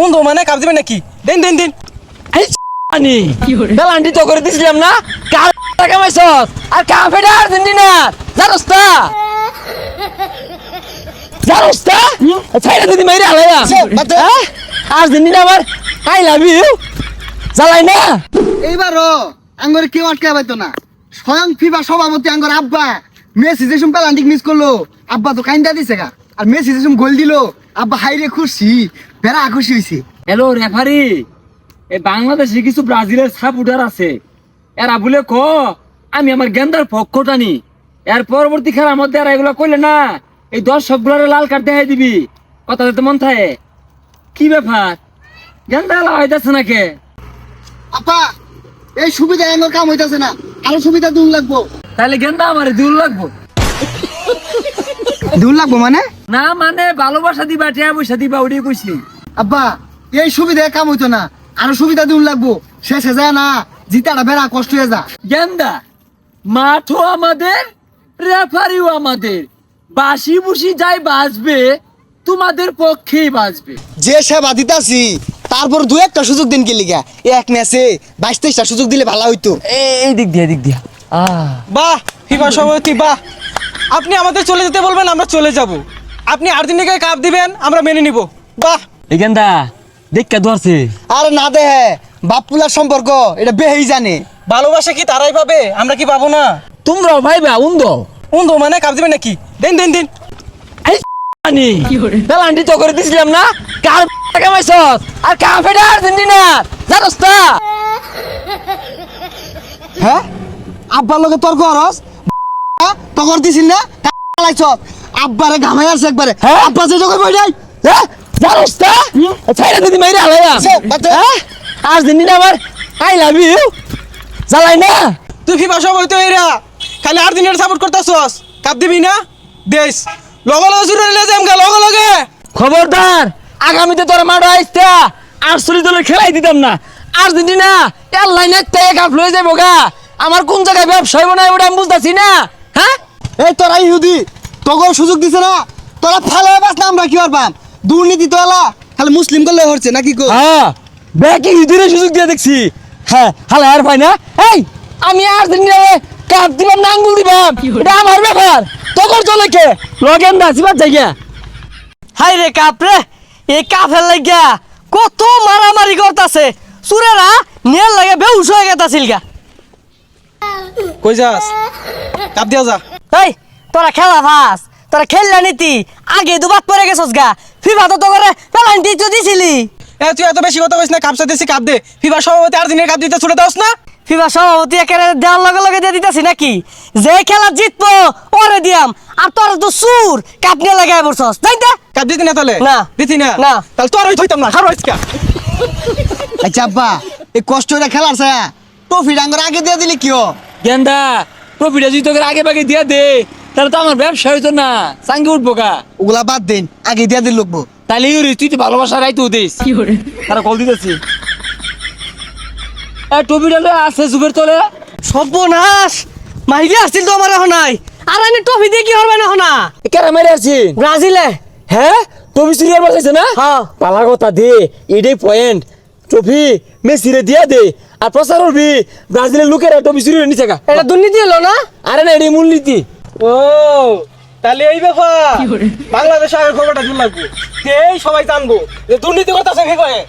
উন্দো মানে কাপ দিবেন নাকি? দেন দেন দেন। এই আনি বেলান্ডি তো করে দিছিলাম না কার টাকা মাইছস আর কাফেটা আর্জেন্টিনা জানোস না ছাইরা দিদি মাইরে আলাইয়া আর্জেন্টিনা আমার আই লাভ ইউ জ্বালাই না এইবারও আঙ্গরে কেউ আটকে পাইতো না। স্বয়ং ফিফা সভাপতি আঙ্গর আব্বা মেসি যেসম পেনাল্টি মিস করলো আব্বা তো কাইন্দা দিছে গা, আর মেসি যেসম গোল দিল আব্বা হাইরে খুশি, বেড়া খুশি হইছে। হ্যালো রেফারি, এই বাংলাদেশে কিছু ব্রাজিলের সাপোর্টার আছে, এরা বলে ক আমি আমার গেন্দার পক্ষটা নি, এর পরবর্তী খেলার মধ্যে আর এগুলো করলে না এই দর্শকগুলোর লাল কার্ড দেখাই দিবি। কথা যেতে মন থাকে কি ব্যাপার, গেন্দা হইতেছে না কে? আপা এই সুবিধা আঙ্গর কাম হইতাছে না, আরো সুবিধা দূর লাগবো। তাহলে গেন্দা আমার দূর লাগবো দূর লাগবো মানে? না মানে ভালোবাসা দিবা, টিয়া পয়সা দিবা, ওটাই কইছি। আব্বা এই সুবিধা কাম হইতো না, আরো সুবিধা দূর লাগবো। শেষে যায় না জিতাটা বেড়া কষ্ট হয়ে যা। গেন্দা মাঠও আমাদের, রেফারিও আমাদের, বাসি বুসি যাই বাঁচবে তোমাদের পক্ষেই বাঁচবে। যে সেবা দিতাছি তারপর দু একটা সুযোগ দিন কি লিগা, এক ম্যাচে 22-23টা সুযোগ দিলে ভালো হইতো। এই দিক দিয়া বাহ ফিফা সভাপতি বাহ, আপনি আমাদের চলে যেতে বলবেন আমরা চলে যাব, আপনি আর্জেন্টিনাকে কাপ দিবেন আমরা মেনে নিব। বাহ এই গেন্দা দেখা ধরছে। আরে না দে বাপুলার সম্পর্ক এটা বেহেই জানে। ভালোবাসা কি তারাই পাবে, আমরা কি পাবো না? তোমরাও ভাইবা উন্দো উন্দো মানে কাপ দিবেন নাকি? দেন দেন দেন। আনি বেলান্ডি তো করে দিছিলাম না কার টাকা মাইছস আর কাফেটা আর্জেন্টিনা জানোস না? হ্যাঁ আব্বার লগে তর্ক করস, তকর দিছিস না লাইছ আব্বারে ঘামাই আছে একবারে। হ্যাঁ? আব্বা যে জগে বই নাই হ্যাঁ জানোস না? ছাইরা দিদি মাইরে আলাইয়া আর্জেন্টিনা আমার আই লাভ ইউ জ্বালাই না। তুই ফিফা সভাপতি এরা খালি আর্জেন্টিনার সাপোর্ট করতেছস, কাপ দিবি না? দেশ লগে লগে শুরু হইলে যাম গা লগে লগে। খবরদার আগামীতে তোর মাঠে আইসতা আর্সেনাল দলের খেলাই দিতাম না। আর্জেন্টিনা এর লাইনে থেকে কাপ লয়ে যাবো গা, আমার কোন জায়গায় ব্যবসা হইব না ওটা আমি বুঝতেছি না। হ্যাঁ এই তোরা ইহুদি তগর সুযোগ দিছে না, তোরা ফালে বাস না আমরা কি পারবাম? দুর্নীতি তো এলা খালি মুসলিম করলে হচ্ছে নাকি কো? হ্যাঁ ব্যাকি ইদিরে সুযোগ দিয়ে দেখছি। হ্যাঁ হালা আর ভাই না এই আমি আর্জেন্টিনারে কাপ দিলাম না আঙ্গুল দিবাম, এটা আমার ব্যাপার। তোর চলে কে লগেন দা সিবাত জায়গা। হাই রে কাপ রে, এই কাপের লাগিয়া কত মারামারি করতেছে, সুরেরা নিয়ে লাগে বেউস হয়ে গেতাছিল গা। কই যাস? কাপ দিয়া যা। এই তোরা খেলা ফাস, তোরা খেললা নীতি আগে দুবাত পরে গেছস গা। ফিফা তো করে পেনাল্টি তো দিছিলি। এ তুই এত বেশি কথা কইস না, কাপ চাইতেছি কাপ দে। ফিফা সভাপতি আর্জেন্টিনার কাপ দিতে ছুটে দাওস না? ফিফা সভাপতি একেবারে দেওয়ার লগে লগে দিয়ে দিতেছি নাকি? যে খেলা জিতবো ওরে দিয়াম, আর তোরা তো সুর কাপ নিয়ে লাগাই বসছস। তাই না? কাপ দিতি না তাহলে? না। দিতি না? না। তাহলে তোর হইতাম না, হারো আজকে। আচ্ছা আব্বা এই কষ্ট হইরা খেলার ছায়া ট্রফি ডাঙ্গর আগে দিয়ে দিলি কিও? গেন্দা প্রফিটা যদি তোকে আগে ভাগে দিয়া দে তাহলে তো আমার ব্যবসা হইতো না, চাঙ্গে উঠবো গা। ওগুলা বাদ দেন, আগে দিয়ে দিল লোকবো। তাহলে ইউরি তুই তো ভালোবাসা রাইতো দিস। তারা কল দিতেছি টপিটা আছে যুগের তলে। সর্বনাশ, মাইরে আসছিল তো আমার এখন নাই। আর আমি ট্রফি দিয়ে কি হবে না হনা? কেরা মেরে আছি ব্রাজিলে। হ্যাঁ টপি সিরিয়ার বসাইছে না? হ্যাঁ। পালা কথা দে, এটাই পয়েন্ট। ট্রফি মেসিরে দিয়া দে আর প্রচার করবি ব্রাজিলের লোকেরা টপি সিরিয়ার নিচে গা। এটা দুর্নীতি হলো না? আরে না এটাই মূলনীতি। ও তাহলে এই ব্যাপার, বাংলাদেশ আগে খবরটা দূর লাগবে, এই সবাই জানবো যে দুর্নীতি করতেছে ফিফায়ে।